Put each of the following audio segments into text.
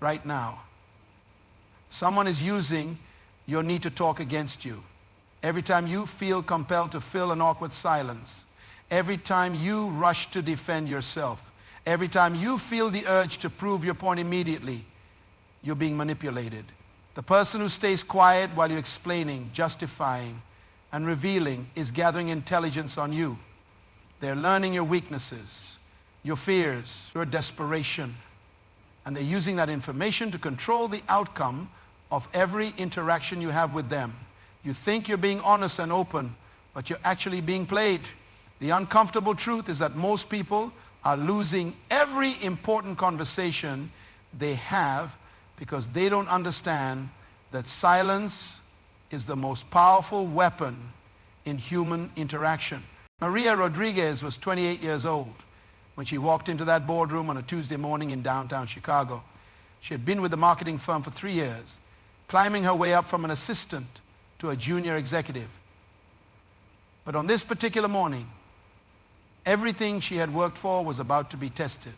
right now. Someone is using your need to talk against you. Every time you feel compelled to fill an awkward silence, every time you rush to defend yourself, every time you feel the urge to prove your point immediately, you're being manipulated. The person who stays quiet while you're explaining, justifying, and revealing is gathering intelligence on you. They're learning your weaknesses, your fears, your desperation, and they're using that information to control the outcome of every interaction you have with them. You think you're being honest and open, but you're actually being played. The uncomfortable truth is that most people are losing every important conversation they have because they don't understand that silence is the most powerful weapon in human interaction. Maria Rodriguez was 28 years old when she walked into that boardroom on a Tuesday morning in downtown Chicago. She had been with the marketing firm for 3 years, climbing her way up from an assistant to a junior executive. But on this particular morning, everything she had worked for was about to be tested.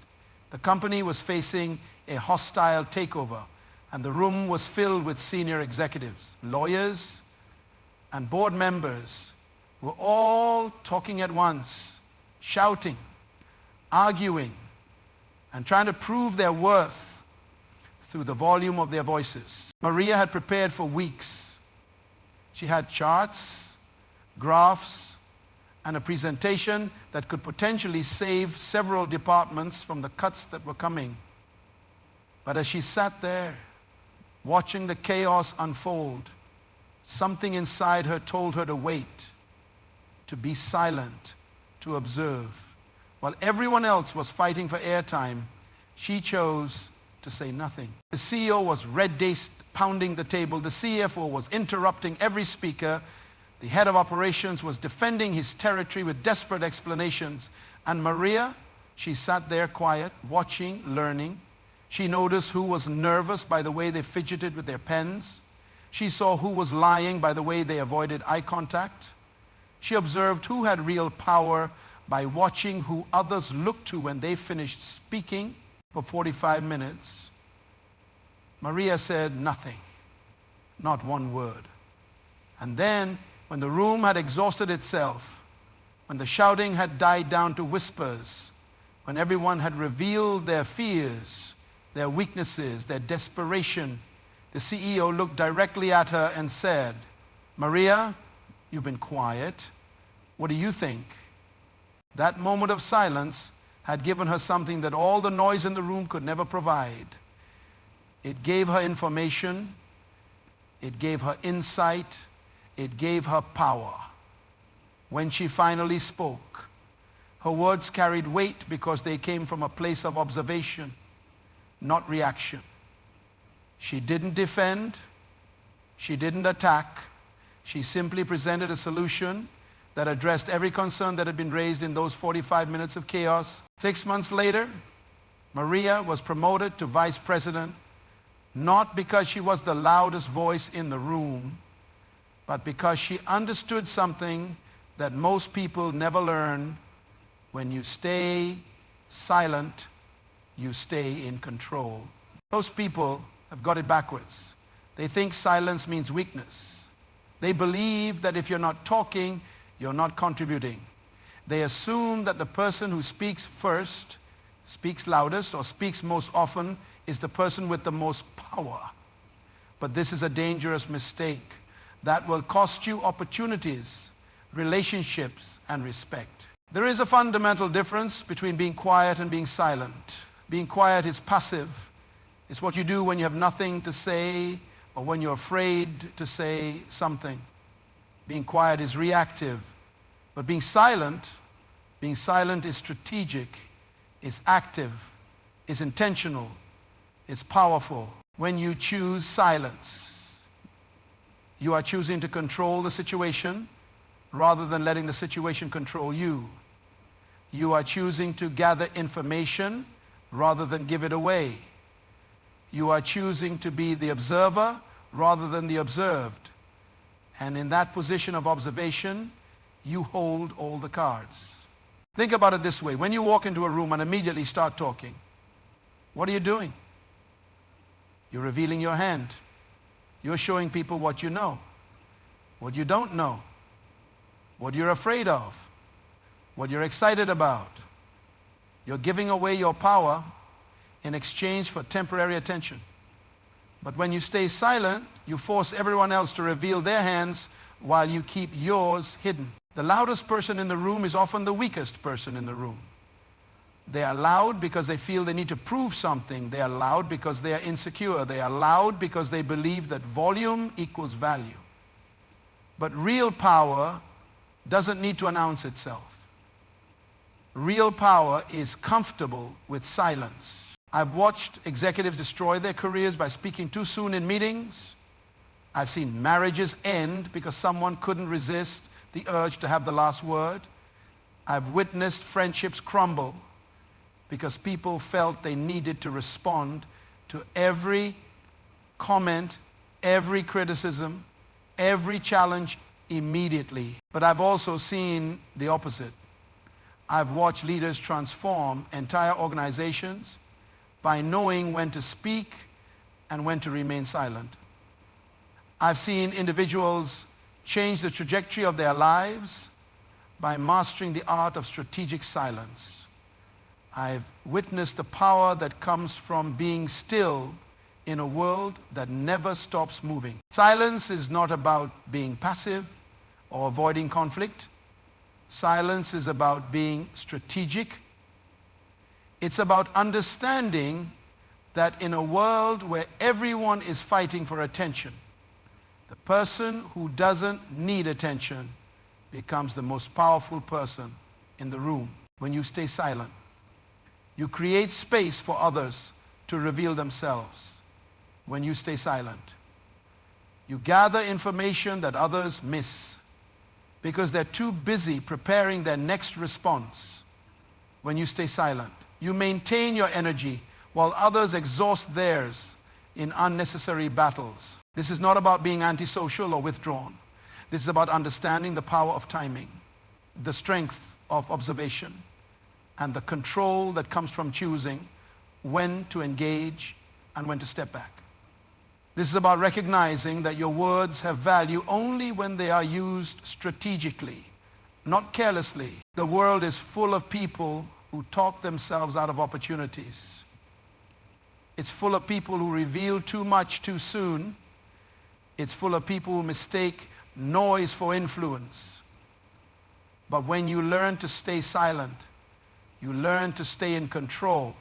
The company was facing a hostile takeover, and the room was filled with senior executives, lawyers, and board members were all talking at once, shouting, arguing, and trying to prove their worth through the volume of their voices. Maria had prepared for weeks. She had charts, graphs, and a presentation that could potentially save several departments from the cuts that were coming. But as she sat there, watching the chaos unfold, something inside her told her to wait, to be silent, to observe. While everyone else was fighting for airtime, she chose to say nothing. The CEO was red-faced, pounding the table. The CFO was interrupting every speaker. The head of operations was defending his territory with desperate explanations. And Maria, she sat there quiet, watching, learning. She noticed who was nervous by the way they fidgeted with their pens. She saw who was lying by the way they avoided eye contact. She observed who had real power by watching who others looked to when they finished speaking. For 45 minutes, Maria said nothing, not one word. And then, when the room had exhausted itself, when the shouting had died down to whispers, when everyone had revealed their fears, their weaknesses, their desperation, the CEO looked directly at her and said, "Maria, you've been quiet. What do you think?" That moment of silence had given her something that all the noise in the room could never provide. It gave her information, it gave her insight, it gave her power. When she finally spoke, her words carried weight because they came from a place of observation, not reaction. She didn't defend, she didn't attack, she simply presented a solution that addressed every concern that had been raised in those 45 minutes of chaos. 6 months later, Maria was promoted to vice president, not because she was the loudest voice in the room, but because she understood something that most people never learn. When you stay silent, you stay in control. Most people have got it backwards. They think silence means weakness. They believe that if you're not talking, you're not contributing. They assume that the person who speaks first, speaks loudest, or speaks most often is the person with the most power. But this is a dangerous mistake that will cost you opportunities, relationships, and respect. There is a fundamental difference between being quiet and being silent. Being quiet is passive. It's what you do when you have nothing to say or when you're afraid to say something. Being quiet is reactive. But being silent is strategic, it's active, it's intentional, it's powerful. When you choose silence, you are choosing to control the situation rather than letting the situation control you. You are choosing to gather information rather than give it away. You are choosing to be the observer rather than the observed. And in that position of observation, you hold all the cards. Think about it this way. When you walk into a room and immediately start talking, what are you doing? You're revealing your hand. You're showing people what you know, what you don't know, what you're afraid of, what you're excited about. You're giving away your power in exchange for temporary attention. But when you stay silent, you force everyone else to reveal their hands while you keep yours hidden. The loudest person in the room is often the weakest person in the room. They are loud because they feel they need to prove something. They are loud because they are insecure. They are loud because they believe that volume equals value. But real power doesn't need to announce itself. Real power is comfortable with silence. I've watched executives destroy their careers by speaking too soon in meetings. I've seen marriages end because someone couldn't resist the urge to have the last word. I've witnessed friendships crumble because people felt they needed to respond to every comment, every criticism, every challenge immediately. But I've also seen the opposite. I've watched leaders transform entire organizations by knowing when to speak and when to remain silent. I've seen individuals change the trajectory of their lives by mastering the art of strategic silence. I've witnessed the power that comes from being still in a world that never stops moving. Silence is not about being passive or avoiding conflict. Silence is about being strategic. It's about understanding that in a world where everyone is fighting for attention, the person who doesn't need attention becomes the most powerful person in the room. When you stay silent, you create space for others to reveal themselves. When you stay silent, you gather information that others miss because they're too busy preparing their next response. When you stay silent, you maintain your energy while others exhaust theirs in unnecessary battles. This is not about being antisocial or withdrawn. This is about understanding the power of timing, the strength of observation, and the control that comes from choosing when to engage and when to step back. This is about recognizing that your words have value only when they are used strategically, not carelessly. The world is full of people who talk themselves out of opportunities. It's full of people who reveal too much too soon. It's full of people who mistake noise for influence. But when you learn to stay silent, you learn to stay in control.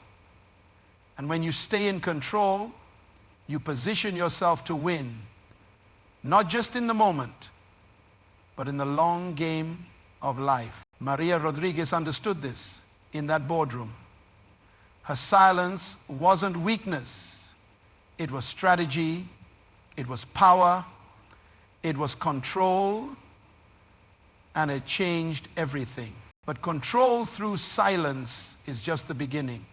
And when you stay in control, you position yourself to win, not just in the moment, but in the long game of life. Maria Rodriguez understood this in that boardroom. Her silence wasn't weakness. It was strategy. It was power. It was control. And it changed everything. But control through silence is just the beginning.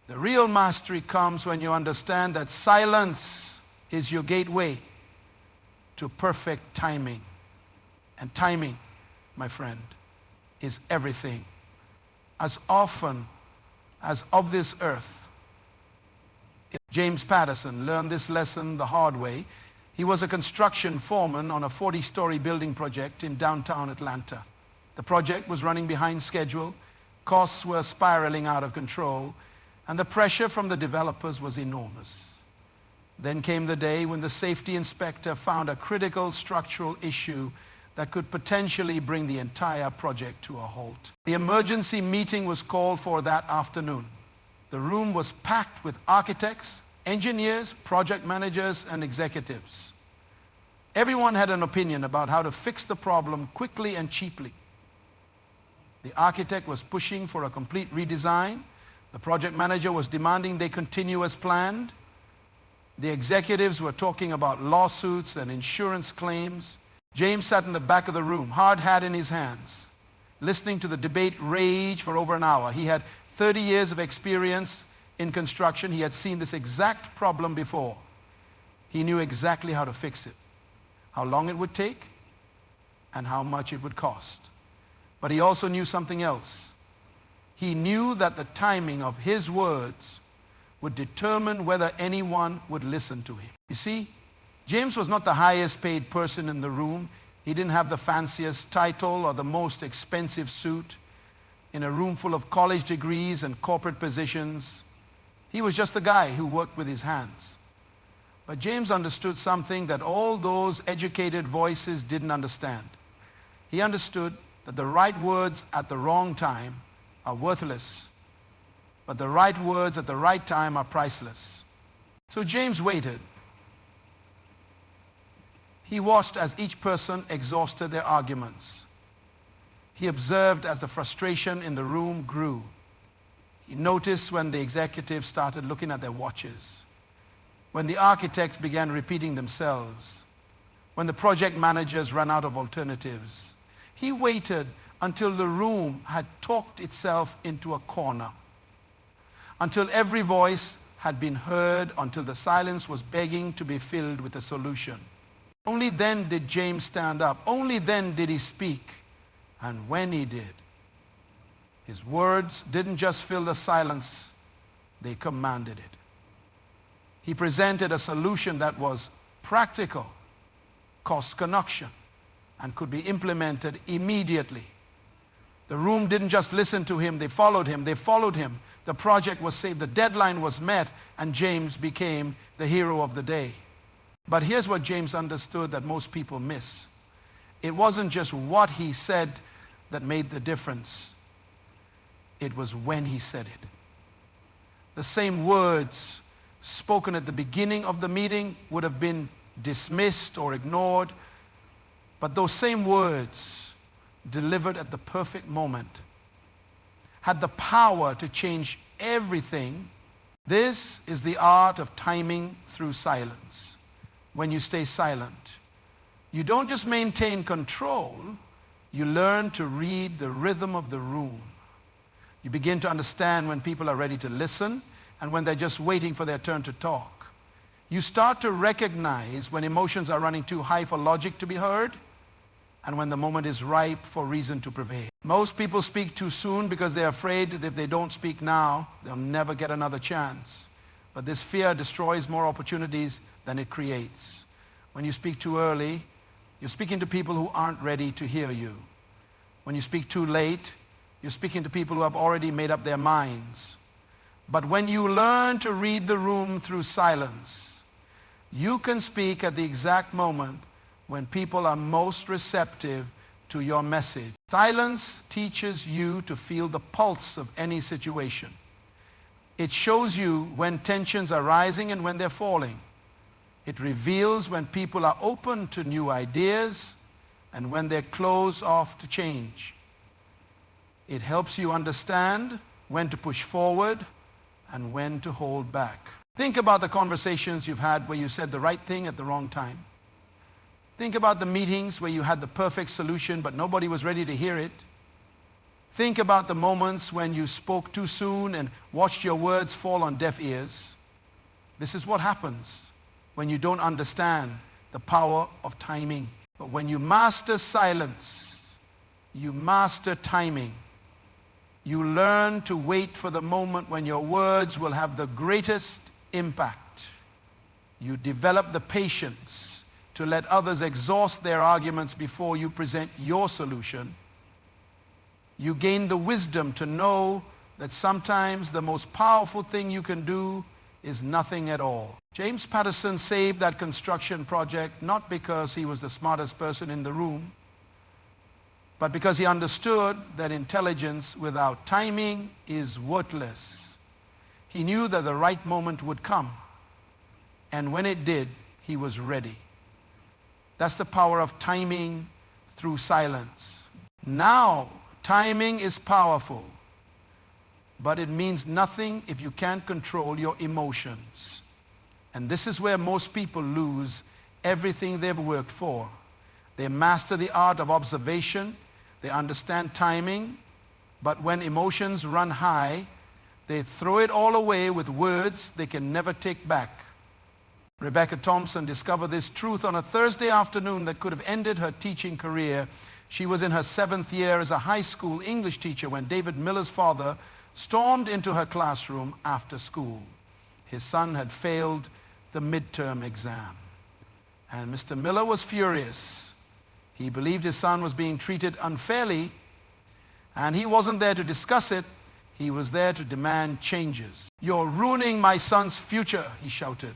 The real mastery comes when you understand that silence is your gateway to perfect timing. And timing, my friend, is everything. As often as of this earth, James Patterson learned this lesson the hard way. He was a construction foreman on a 40-story building project in downtown Atlanta. The project was running behind schedule, costs were spiraling out of control, and the pressure from the developers was enormous. Then came the day when the safety inspector found a critical structural issue that could potentially bring the entire project to a halt. The emergency meeting was called for that afternoon. The room was packed with architects, engineers, project managers, and executives. Everyone had an opinion about how to fix the problem quickly and cheaply. The architect was pushing for a complete redesign. The project manager was demanding they continue as planned. The executives were talking about lawsuits and insurance claims. James sat in the back of the room, hard hat in his hands, listening to the debate rage for over an hour. He had 30 years of experience in construction. He had seen this exact problem before. He knew exactly how to fix it, how long it would take, and how much it would cost. But he also knew something else. He knew that the timing of his words would determine whether anyone would listen to him. You see, James was not the highest paid person in the room. He didn't have the fanciest title or the most expensive suit in a room full of college degrees and corporate positions. He was just a guy who worked with his hands. But James understood something that all those educated voices didn't understand. He understood that the right words at the wrong time are worthless, but the right words at the right time are priceless. So James waited. He watched as each person exhausted their arguments. He observed as the frustration in the room grew. He noticed when the executives started looking at their watches, when the architects began repeating themselves, when the project managers ran out of alternatives. He waited until the room had talked itself into a corner, until every voice had been heard, until the silence was begging to be filled with a solution. Only then did James stand up. Only then did he speak. And when he did, his words didn't just fill the silence, they commanded it. He presented a solution that was practical, cost connection, and could be implemented immediately. The room didn't just listen to him, they followed him. They followed him. The project was saved, the deadline was met, and James became the hero of the day. But here's what James understood that most people miss. It wasn't just what he said that made the difference. It was when he said it. The same words spoken at the beginning of the meeting would have been dismissed or ignored, but those same words delivered at the perfect moment had the power to change everything. This is the art of timing through silence. When you stay silent, you don't just maintain control, you learn to read the rhythm of the room. You begin to understand when people are ready to listen and when they're just waiting for their turn to talk. You start to recognize when emotions are running too high for logic to be heard and when the moment is ripe for reason to prevail. Most people speak too soon because they're afraid that if they don't speak now, they'll never get another chance. But this fear destroys more opportunities than it creates. When you speak too early, you're speaking to people who aren't ready to hear you. When you speak too late, you're speaking to people who have already made up their minds. But when you learn to read the room through silence, you can speak at the exact moment when people are most receptive to your message. Silence teaches you to feel the pulse of any situation. It shows you when tensions are rising and when they're falling. It reveals when people are open to new ideas and when they're closed off to change. It helps you understand when to push forward and when to hold back. Think about the conversations you've had where you said the right thing at the wrong time. Think about the meetings where you had the perfect solution but nobody was ready to hear it. Think about the moments when you spoke too soon and watched your words fall on deaf ears. This is what happens when you don't understand the power of timing. But when you master silence, you master timing. You learn to wait for the moment when your words will have the greatest impact. You develop the patience to let others exhaust their arguments before you present your solution. You gain the wisdom to know that sometimes the most powerful thing you can do is nothing at all. James Patterson saved that construction project not because he was the smartest person in the room, but because he understood that intelligence without timing is worthless. He knew that the right moment would come, and when it did, he was ready. That's the power of timing through silence. Now, timing is powerful, but it means nothing if you can't control your emotions. And this is where most people lose everything they've worked for. They master the art of observation, they understand timing, but when emotions run high, they throw it all away with words they can never take back. Rebecca Thompson discovered this truth on a Thursday afternoon that could have ended her teaching career. She was in her 7th year as a high school English teacher when David Miller's father stormed into her classroom after school. His son had failed the midterm exam. And Mr. Miller was furious. He believed his son was being treated unfairly, and he wasn't there to discuss it. He was there to demand changes. "You're ruining my son's future," he shouted,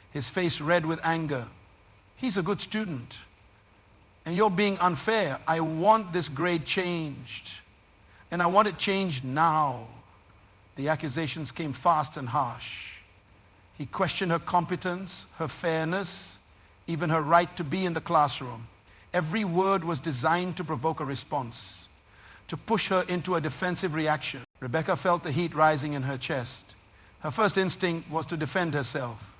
his face red with anger. "He's a good student, and you're being unfair. I want this grade changed, and I want it changed now." The accusations came fast and harsh. He questioned her competence, her fairness, even her right to be in the classroom. Every word was designed to provoke a response, to push her into a defensive reaction. Rebecca felt the heat rising in her chest. Her first instinct was to defend herself,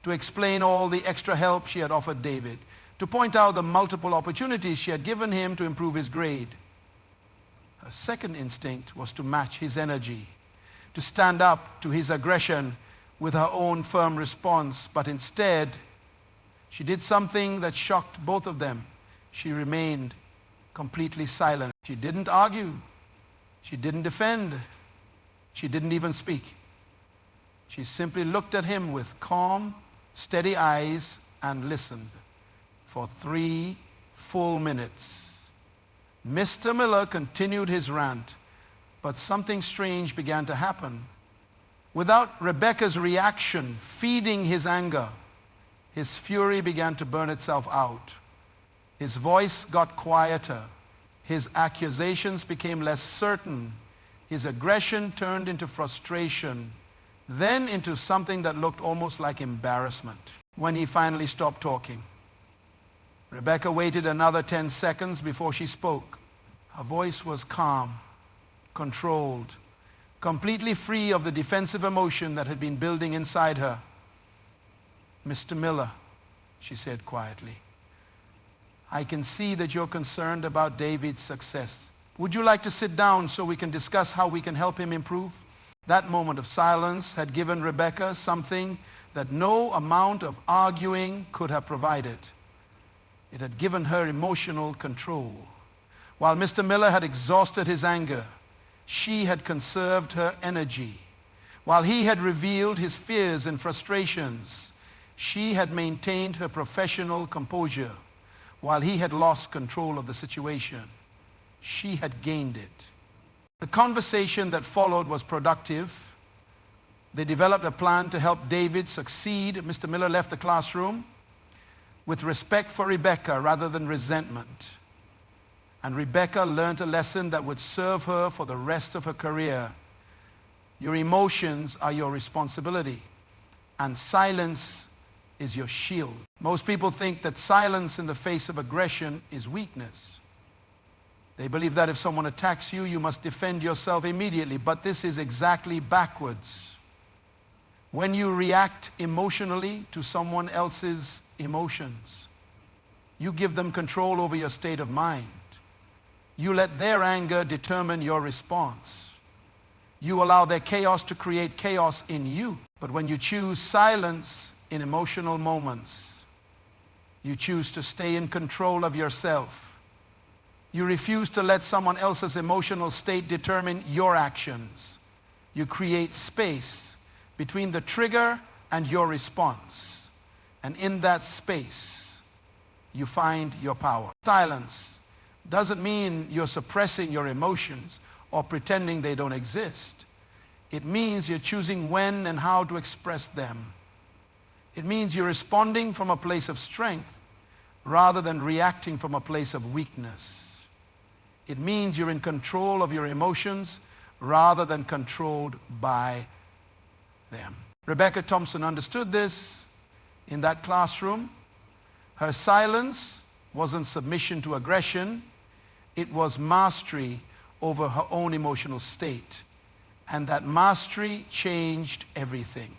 to explain all the extra help she had offered David, to point out the multiple opportunities she had given him to improve his grade. Her second instinct was to match his energy, to stand up to his aggression with her own firm response. But instead, she did something that shocked both of them. She remained completely silent. She didn't argue. She didn't defend. She didn't even speak. She simply looked at him with calm, steady eyes and listened for 3 full minutes. Mr. Miller continued his rant, but something strange began to happen. Without Rebecca's reaction feeding his anger, his fury began to burn itself out. His voice got quieter. His accusations became less certain. His aggression turned into frustration, then into something that looked almost like embarrassment. When he finally stopped talking, Rebecca waited another 10 seconds before she spoke. Her voice was calm, controlled, completely free of the defensive emotion that had been building inside her. "Mr. Miller," she said quietly, "I can see that you're concerned about David's success. Would you like to sit down so we can discuss how we can help him improve?" That moment of silence had given Rebecca something that no amount of arguing could have provided. It had given her emotional control. While Mr. Miller had exhausted his anger, she had conserved her energy. While he had revealed his fears and frustrations, she had maintained her professional composure. While he had lost control of the situation, she had gained it. The conversation that followed was productive. They developed a plan to help David succeed. Mr. Miller left the classroom with respect for Rebecca rather than resentment. And Rebecca learned a lesson that would serve her for the rest of her career. Your emotions are your responsibility, and silence is your shield. Most people think that silence in the face of aggression is weakness. They believe that if someone attacks you, you must defend yourself immediately, but this is exactly backwards. When you react emotionally to someone else's emotions, you give them control over your state of mind. You let their anger determine your response. You allow their chaos to create chaos in you. But when you choose silence in emotional moments, you choose to stay in control of yourself. You refuse to let someone else's emotional state determine your actions. You create space between the trigger and your response. And in that space, you find your power. Silence doesn't mean you're suppressing your emotions or pretending they don't exist. It means you're choosing when and how to express them. It means you're responding from a place of strength rather than reacting from a place of weakness. It means you're in control of your emotions rather than controlled by them. Rebecca Thompson understood this in that classroom. Her silence wasn't submission to aggression. It was mastery over her own emotional state. And that mastery changed everything.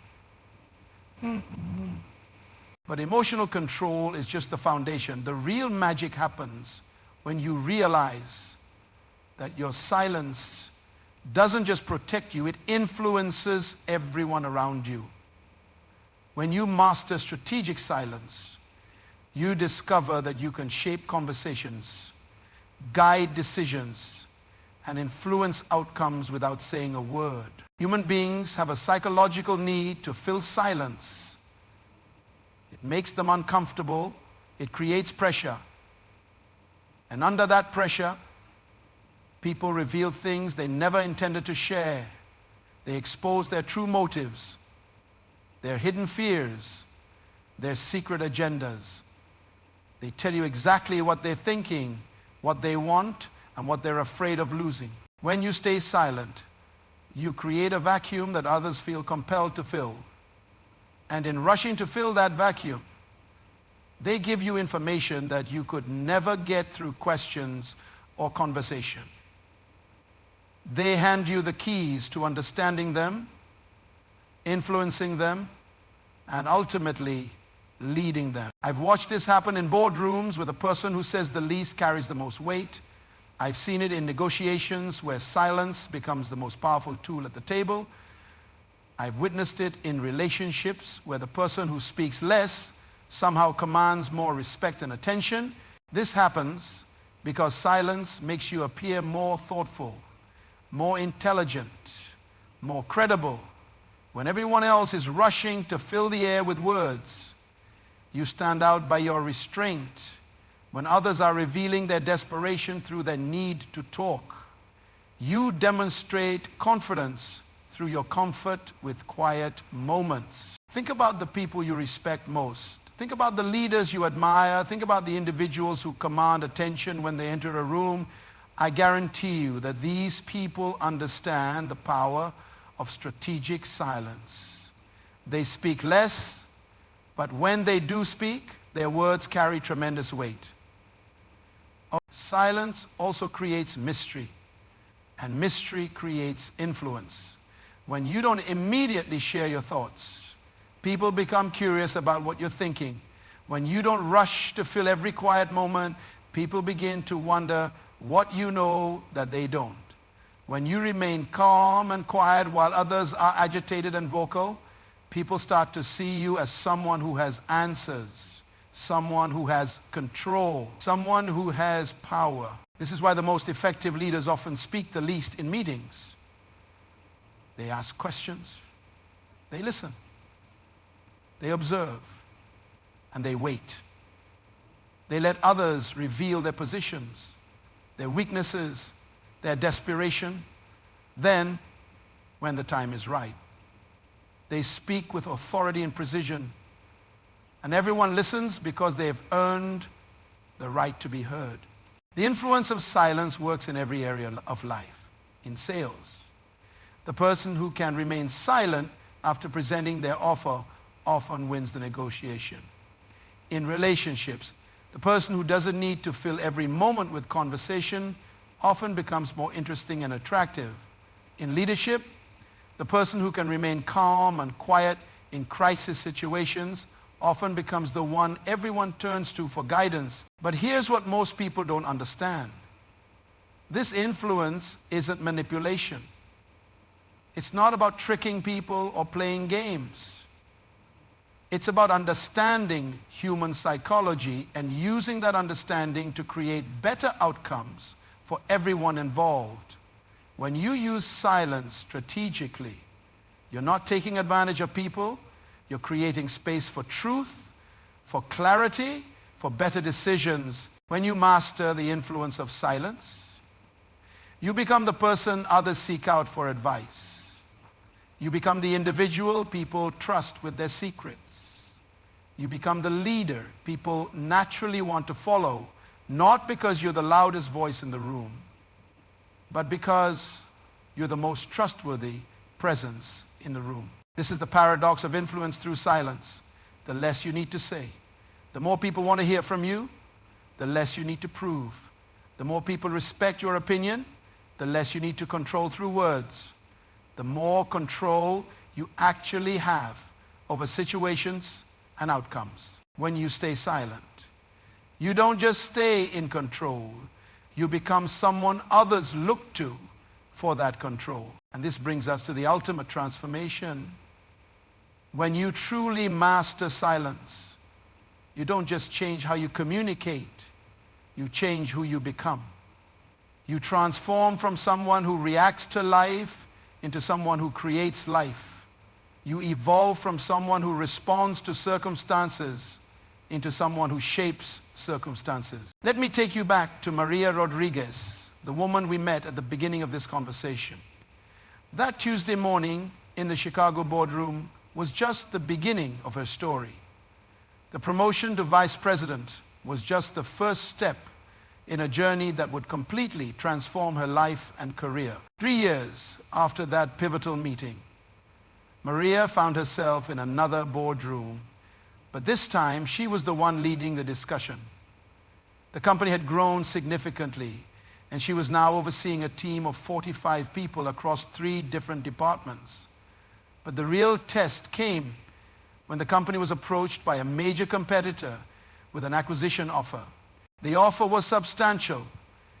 But emotional control is just the foundation. The real magic happens when you realize that your silence doesn't just protect you, it influences everyone around you. When you master strategic silence, you discover that you can shape conversations, guide decisions, and influence outcomes without saying a word. Human beings have a psychological need to fill silence. It makes them uncomfortable. It creates pressure. And under that pressure, people reveal things they never intended to share. They expose their true motives, their hidden fears, their secret agendas. They tell you exactly what they're thinking, what they want, and what they're afraid of losing. When you stay silent, you create a vacuum that others feel compelled to fill. And in rushing to fill that vacuum, they give you information that you could never get through questions or conversation. They hand you the keys to understanding them, influencing them, and ultimately leading them. I've watched this happen in boardrooms where the person who says the least carries the most weight. I've seen it in negotiations where silence becomes the most powerful tool at the table. I've witnessed it in relationships where the person who speaks less somehow commands more respect and attention. This happens because silence makes you appear more thoughtful, more intelligent, more credible. When everyone else is rushing to fill the air with words, you stand out by your restraint. When others are revealing their desperation through their need to talk, you demonstrate confidence through your comfort with quiet moments. Think about the people you respect most. Think about the leaders you admire. Think about the individuals who command attention when they enter a room. I guarantee you that these people understand the power of strategic silence. They speak less, but when they do speak, their words carry tremendous weight. Silence also creates mystery, and mystery creates influence. When you don't immediately share your thoughts, people become curious about what you're thinking. When you don't rush to fill every quiet moment, people begin to wonder what you know that they don't. When you remain calm and quiet while others are agitated and vocal, people start to see you as someone who has answers, someone who has control, someone who has power. This is why the most effective leaders often speak the least in meetings. They ask questions, they listen, they observe, and they wait. They let others reveal their positions, their weaknesses, their desperation. Then, when the time is right, they speak with authority and precision. And everyone listens because they've earned the right to be heard. The influence of silence works in every area of life. In sales, the person who can remain silent after presenting their offer often wins the negotiation. In relationships, the person who doesn't need to fill every moment with conversation often becomes more interesting and attractive. In leadership, the person who can remain calm and quiet in crisis situations often becomes the one everyone turns to for guidance. But here's what most people don't understand. This influence isn't manipulation. It's not about tricking people or playing games. It's about understanding human psychology and using that understanding to create better outcomes for everyone involved. When you use silence strategically, you're not taking advantage of people, you're creating space for truth, for clarity, for better decisions. When you master the influence of silence, you become the person others seek out for advice. You become the individual people trust with their secrets. You become the leader people naturally want to follow, not because you're the loudest voice in the room, but because you're the most trustworthy presence in the room. This is the paradox of influence through silence. The less you need to say. The more people want to hear from you, the less you need to prove. The more people respect your opinion, the less you need to control through words. The more control you actually have over situations and outcomes when you stay silent. You don't just stay in control. You become someone others look to for that control. And this brings us to the ultimate transformation. When you truly master silence, you don't just change how you communicate, you change who you become. You transform from someone who reacts to life into someone who creates life. You evolve from someone who responds to circumstances into someone who shapes circumstances. Let me take you back to Maria Rodriguez, the woman we met at the beginning of this conversation. That Tuesday morning in the Chicago boardroom was just the beginning of her story. The promotion to vice president was just the first step in a journey that would completely transform her life and career. 3 years after that pivotal meeting, Maria found herself in another boardroom, but this time she was the one leading the discussion. The company had grown significantly, and she was now overseeing a team of 45 people across 3 different departments. But the real test came when the company was approached by a major competitor with an acquisition offer. The offer was substantial,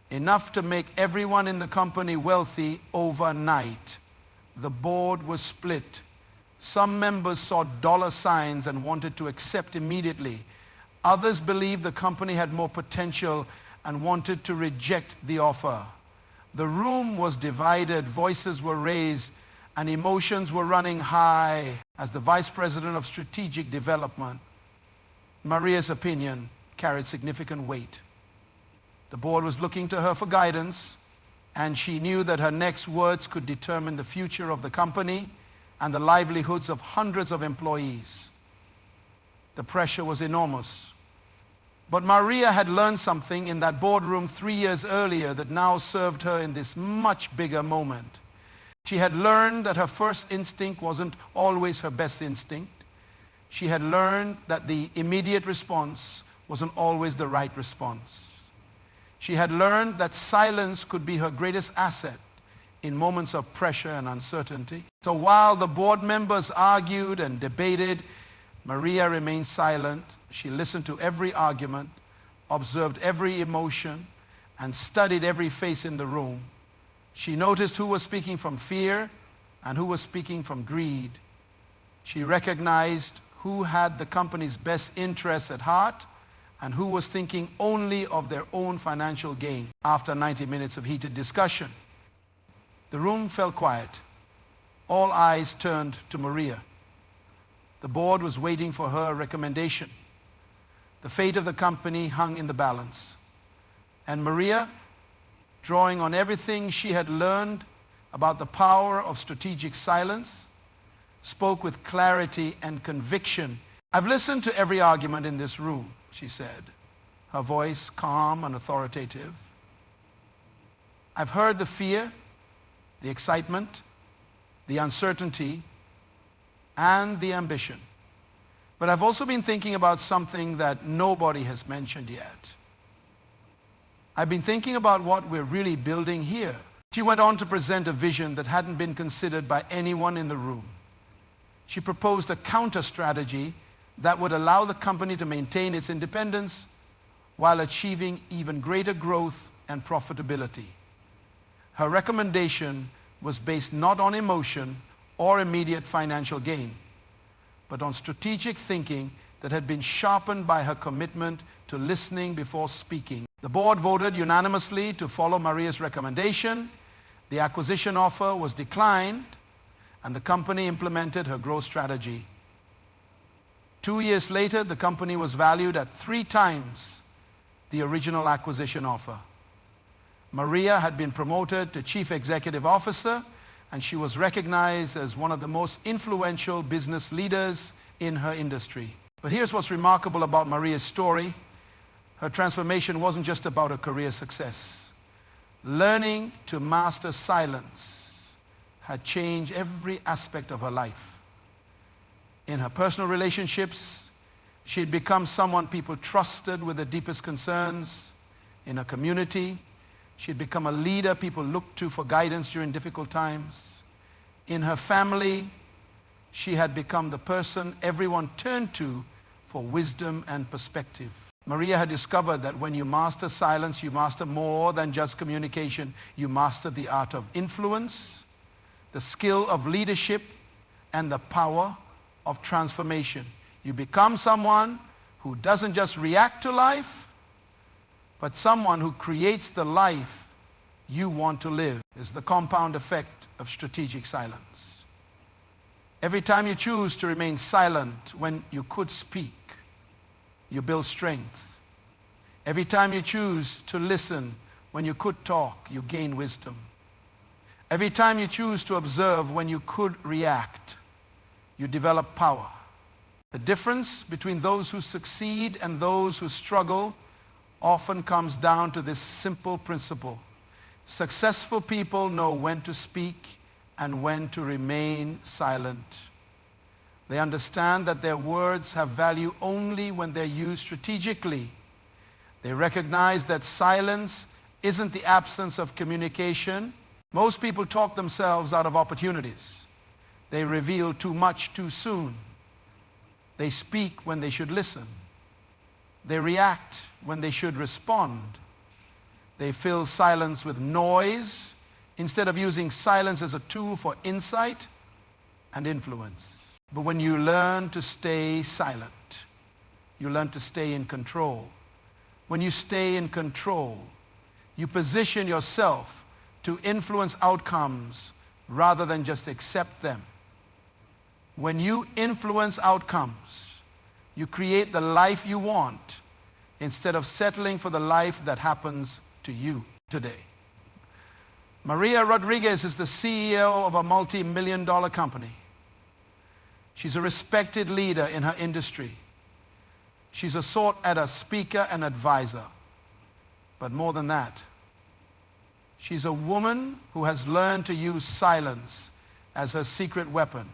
enough to make everyone in the company wealthy overnight. The board was split. Some members saw dollar signs and wanted to accept immediately. Others believed the company had more potential and wanted to reject the offer. The room was divided, voices were raised, and emotions were running high. As the Vice President of Strategic Development, Maria's opinion carried significant weight. The board was looking to her for guidance, and she knew that her next words could determine the future of the company and the livelihoods of hundreds of employees. The pressure was enormous. But Maria had learned something in that boardroom 3 years earlier that now served her in this much bigger moment. She had learned that her first instinct wasn't always her best instinct. She had learned that the immediate response wasn't always the right response. She had learned that silence could be her greatest asset in moments of pressure and uncertainty. So while the board members argued and debated, Maria remained silent. She listened to every argument, observed every emotion, and studied every face in the room. She noticed who was speaking from fear and who was speaking from greed. She recognized who had the company's best interests at heart and who was thinking only of their own financial gain. After 90 minutes of heated discussion, the room fell quiet. All eyes turned to Maria. The board was waiting for her recommendation. The fate of the company hung in the balance. And Maria, drawing on everything she had learned about the power of strategic silence, spoke with clarity and conviction. "I've listened to every argument in this room," she said, her voice calm and authoritative. "I've heard the fear, the excitement, the uncertainty, and the ambition. But I've also been thinking about something that nobody has mentioned yet. I've been thinking about what we're really building here." She went on to present a vision that hadn't been considered by anyone in the room. She proposed a counter strategy that would allow the company to maintain its independence while achieving even greater growth and profitability. Her recommendation was based not on emotion or immediate financial gain, but on strategic thinking that had been sharpened by her commitment to listening before speaking. The board voted unanimously to follow Maria's recommendation. The acquisition offer was declined, and the company implemented her growth strategy. 2 years later, the company was valued at 3 times the original acquisition offer. Maria had been promoted to Chief Executive Officer, and she was recognized as one of the most influential business leaders in her industry. But here's what's remarkable about Maria's story. Her transformation wasn't just about her career success. Learning to master silence had changed every aspect of her life. In her personal relationships, she had become someone people trusted with their deepest concerns. In her community, she had become a leader people looked to for guidance during difficult times. In her family, she had become the person everyone turned to for wisdom and perspective. Maria had discovered that when you master silence, you master more than just communication. You master the art of influence, the skill of leadership, and the power of transformation. You become someone who doesn't just react to life, but someone who creates the life you want to live is the compound effect of strategic silence. Every time you choose to remain silent when you could speak, you build strength. Every time you choose to listen when you could talk, you gain wisdom. Every time you choose to observe when you could react, you develop power. The difference between those who succeed and those who struggle often comes down to this simple principle. Successful people know when to speak and when to remain silent. They understand that their words have value only when they're used strategically. They recognize that silence isn't the absence of communication. Most people talk themselves out of opportunities. They reveal too much too soon. They speak when they should listen. They react when they should respond. They fill silence with noise instead of using silence as a tool for insight and influence. But when you learn to stay silent, you learn to stay in control. When you stay in control, you position yourself to influence outcomes rather than just accept them. When you influence outcomes, you create the life you want instead of settling for the life that happens to you today. Maria Rodriguez is the CEO of a multi-million-dollar company. She's a respected leader in her industry. She's a sought-after speaker and advisor. But more than that, she's a woman who has learned to use silence as her secret weapon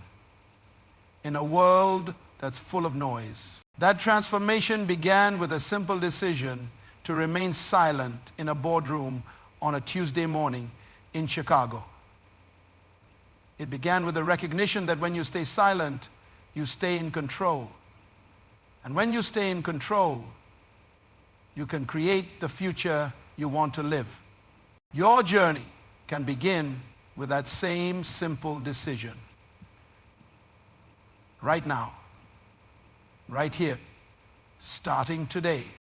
in a world that's full of noise. That transformation began with a simple decision to remain silent in a boardroom on a Tuesday morning in Chicago. It began with the recognition that when you stay silent, you stay in control. And when you stay in control, you can create the future you want to live. Your journey can begin with that same simple decision. Right now, right here, starting today.